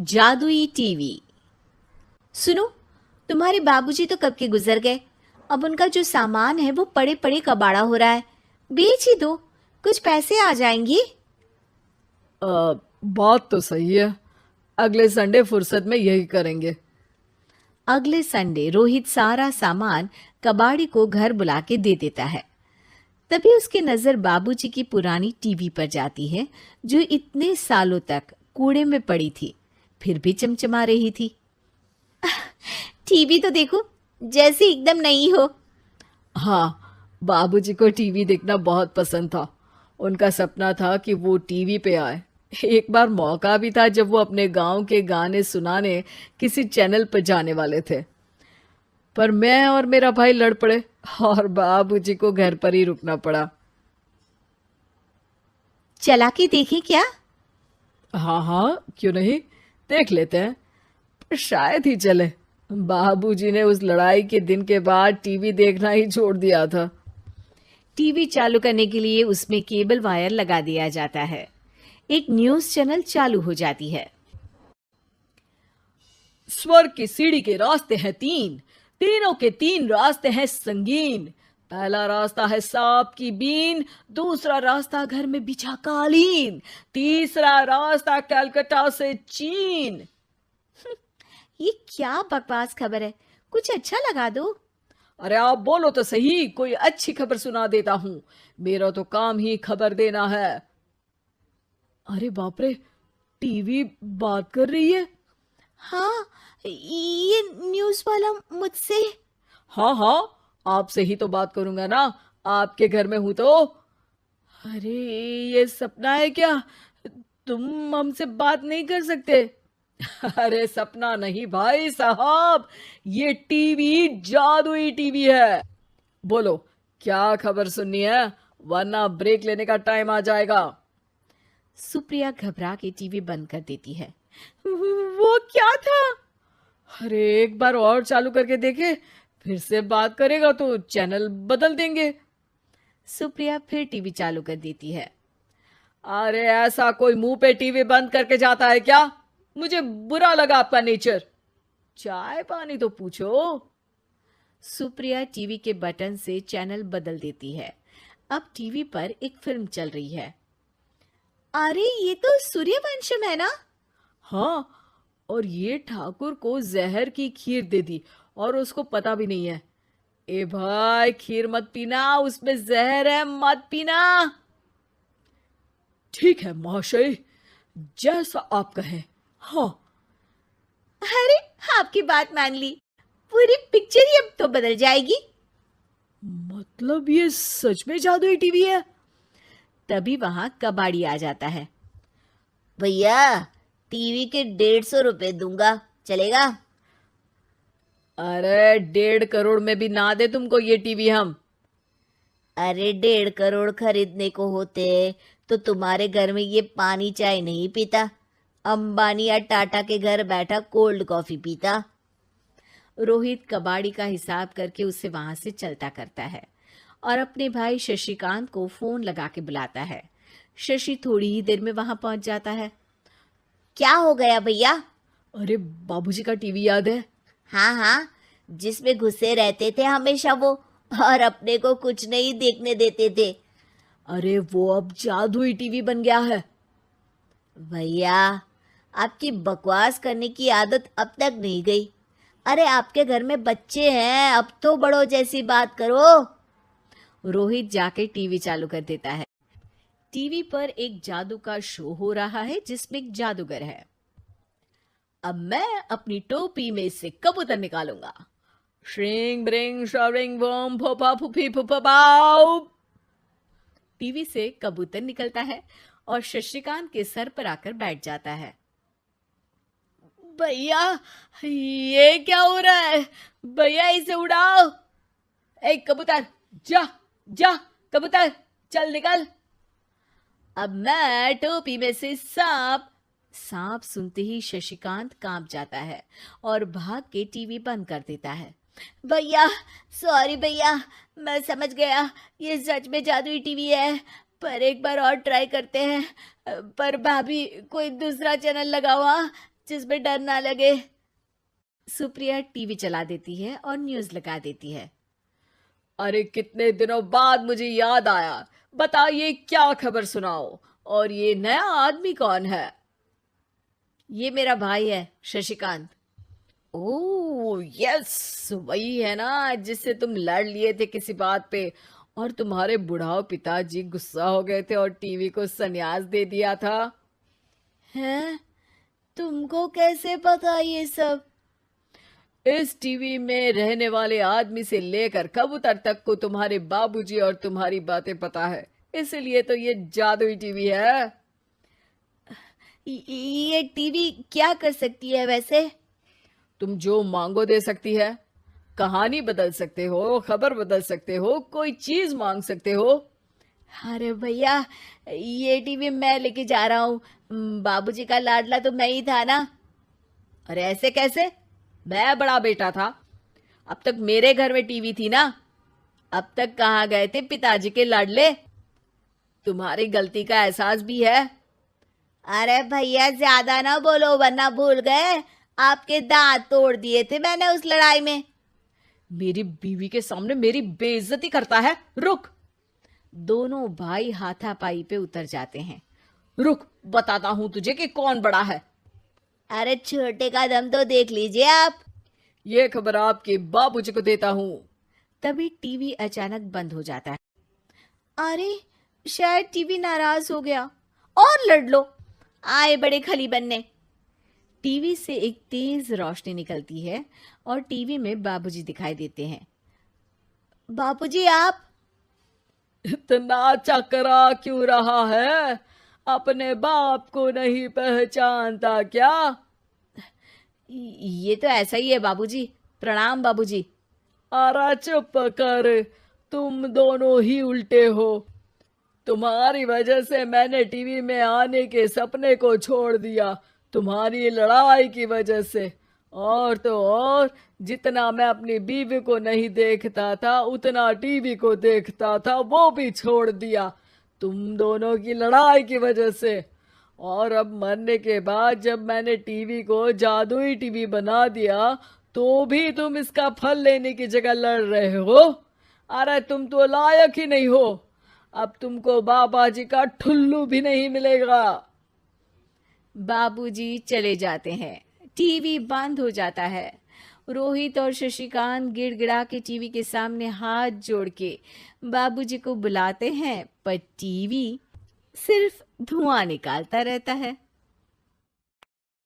जादुई टीवी। सुनो, तुम्हारे बाबूजी तो कब के गुजर गए। अब उनका जो सामान है वो पड़े पड़े कबाड़ा हो रहा है। बेच ही दो, कुछ पैसे आ जाएंगी। बात तो सही है। अगले संडे फुर्सत में यही करेंगे। अगले संडे रोहित सारा सामान कबाड़ी को घर बुला के दे देता है। तभी उसकी नजर बाबूजी की पुरानी टीवी पर जाती है, जो इतने सालों तक कूड़े में पड़ी थी, फिर भी चमचमा रही थी। टीवी तो देखो, जैसे एकदम नई हो। हाँ, बाबूजी को टीवी देखना बहुत पसंद था। उनका सपना था कि वो टीवी पे आए। एक बार मौका भी था जब वो अपने गांव के गाने सुनाने किसी चैनल पर जाने वाले थे, पर मैं और मेरा भाई लड़ पड़े और बाबूजी को घर पर ही रुकना पड़ा। चला के देखें क्या? हाँ हाँ, क्यों नहीं, देख लेते हैं। पर शायद ही चले। बाबूजी ने उस लड़ाई के दिन के बाद टीवी देखना ही छोड़ दिया था। टीवी चालू करने के लिए उसमें केबल वायर लगा दिया जाता है। एक न्यूज चैनल चालू हो जाती है। स्वर्ग की सीढ़ी के रास्ते हैं तीन, तीनों के तीन रास्ते हैं संगीन। पहला रास्ता है सांप की बीन, दूसरा रास्ता घर में बिछा कालीन, तीसरा रास्ता कलकत्ता से चीन। ये क्या बकवास खबर है, कुछ अच्छा लगा दो। अरे आप बोलो तो सही, कोई अच्छी खबर सुना देता हूं। मेरा तो काम ही खबर देना है। अरे बाप रे, टीवी बात कर रही है। हाँ, ये न्यूज वाला मुझसे। हाँ हाँ, आपसे ही तो बात करूंगा ना, आपके घर में हूं तो। अरे, ये सपना है क्या? तुम हमसे बात नहीं कर सकते? अरे सपना नहीं भाई साहब, ये टीवी जादुई टीवी है। बोलो, क्या खबर सुननी है, वरना ब्रेक लेने का टाइम आ जाएगा। सुप्रिया घबरा के टीवी बंद कर देती है। वो क्या था? अरे एक बार और चालू करके देखे, फिर से बात करेगा तो चैनल बदल देंगे। सुप्रिया फिर टीवी चालू कर देती है। अरे ऐसा कोई मुंह पे टीवी बंद करके जाता है क्या? मुझे बुरा लगा आपका नेचर। चाय पानी तो पूछो। सुप्रिया टीवी के बटन से चैनल बदल देती है। अब टीवी पर एक फिल्म चल रही है। अरे ये तो सूर्यवंशम है ना? हाँ, और ये ठाकुर को जहर की खीर दे दी और उसको पता भी नहीं है। ए भाई, खीर मत पीना, उसमें जहर है, मत पीना। ठीक है महाशय, जैसा आप कहें। हाँ। अरे, आपकी बात मान ली, पूरी पिक्चर ही अब तो बदल जाएगी। मतलब ये सच में जादुई टीवी है? तभी वहां कबाड़ी आ जाता है। भैया, टीवी के 150 रुपए दूंगा, चलेगा? अरे 1.5 करोड़ में भी ना दे तुमको ये टीवी हम। अरे 1.5 करोड़ खरीदने को होते तो तुम्हारे घर में ये पानी चाय नहीं पीता, अंबानी या टाटा के घर बैठा कोल्ड कॉफी पीता। रोहित कबाड़ी का हिसाब करके उसे वहां से चलता करता है और अपने भाई शशिकांत को फोन लगा के बुलाता है। शशि थोड़ी ही देर में वहां पहुंच जाता है। क्या हो गया भैया? अरे बाबूजी का टीवी याद है? हाँ हाँ, जिसमें घुसे रहते थे हमेशा वो, और अपने को कुछ नहीं देखने देते थे। अरे वो अब जादुई टीवी बन गया है। भैया, आपकी बकवास करने की आदत अब तक नहीं गई। अरे आपके घर में बच्चे हैं, अब तो बड़ों जैसी बात करो। रोहित जाके टीवी चालू कर देता है। टीवी पर एक जादू का शो हो रहा है जिसमें एक जादूगर है। अब मैं अपनी टोपी में से कबूतर निकालूंगा। श्रिंग ब्रिंग शरिंग बम फोपा फुफी फुफा बाउ। टीवी से कबूतर निकलता है और शशिकांत के सर पर आकर बैठ जाता है। भैया, ये क्या हो रहा है? भैया इसे उड़ाओ। ए कबूतर, जा जा, कबूतर चल निकल। अब मैं टोपी में से सांप। सांप सुनते ही शशिकांत कांप जाता है और भाग के टीवी बंद कर देता है। भैया, सॉरी भैया, मैं समझ गया ये सच में जादुई टीवी है, पर एक बार और ट्राई करते हैं। पर भाभी, कोई दूसरा चैनल लगाओ। हाँ, जिस पे डर ना लगे। सुप्रिया टीवी चला देती है और न्यूज लगा देती है। अरे कितने दिनों बाद मुझे याद आया, बताइए क्या खबर सुनाओ। और ये नया आदमी कौन है? ये मेरा भाई है शशिकांत। ओह यस, वही है ना जिससे तुम लड़ लिए थे किसी बात पे, और तुम्हारे बुढ़ाओ पिताजी गुस्सा हो गए थे और टीवी को संन्यास दे दिया था। हैं? तुमको कैसे पता ये सब? इस टीवी में रहने वाले आदमी से लेकर कबूतर तक को तुम्हारे बाबूजी और तुम्हारी बातें पता है, इसलिए तो ये जादुई टीवी है। ये टीवी क्या कर सकती है वैसे? तुम जो मांगो दे सकती है। कहानी बदल सकते हो, खबर बदल सकते हो, कोई चीज मांग सकते हो। अरे भैया, ये टीवी मैं लेके जा रहा हूँ। बाबूजी का लाडला तो मैं ही था ना। अरे ऐसे कैसे? मैं बड़ा बेटा था, अब तक मेरे घर में टीवी थी ना। अब तक कहाँ गए थे पिताजी के लाडले? तुम्हारी गलती का एहसास भी है। अरे भैया ज्यादा ना बोलो वरना भूल गए, आपके दांत तोड़ दिए थे मैंने उस लड़ाई में। मेरी बीवी के सामने मेरी बेइज्जती करता है। रुक। दोनों भाई हाथापाई पे उतर जाते हैं। रुक, बताता हूं तुझे कि कौन बड़ा है। अरे छोटे का दम तो देख लीजिए आप। ये खबर आपके बाबूजी को देता हूं। तभी टीवी अचानक बंद हो जाता है। अरे शायद टीवी नाराज हो गया। और लड़ लो, आए बड़े खली बनने। टीवी से एक तेज रोशनी निकलती है और टीवी में बाबूजी दिखाई देते हैं। बाबूजी आप? इतना चकरा क्यों रहा है? अपने बाप को नहीं पहचानता क्या? ये तो ऐसा ही है बाबूजी। प्रणाम बाबूजी। अरे चुप कर, तुम दोनों ही उल्टे हो। तुम्हारी वजह से मैंने टीवी में आने के सपने को छोड़ दिया, तुम्हारी लड़ाई की वजह से। और तो और, जितना मैं अपनी बीवी को नहीं देखता था उतना टीवी को देखता था, वो भी छोड़ दिया तुम दोनों की लड़ाई की वजह से। और अब मरने के बाद जब मैंने टीवी को जादुई टीवी बना दिया तो भी तुम इसका फल लेने की जगह लड़ रहे हो। अरे तुम तो लायक ही नहीं हो। अब तुमको बाबा जी का ठुल्लू भी नहीं मिलेगा। बाबूजी चले जाते हैं। टीवी बंद हो जाता है। रोहित और शशिकांत गिड़गिड़ा के टीवी के सामने हाथ जोड़ के बाबूजी को बुलाते हैं, पर टीवी सिर्फ धुआं निकालता रहता है।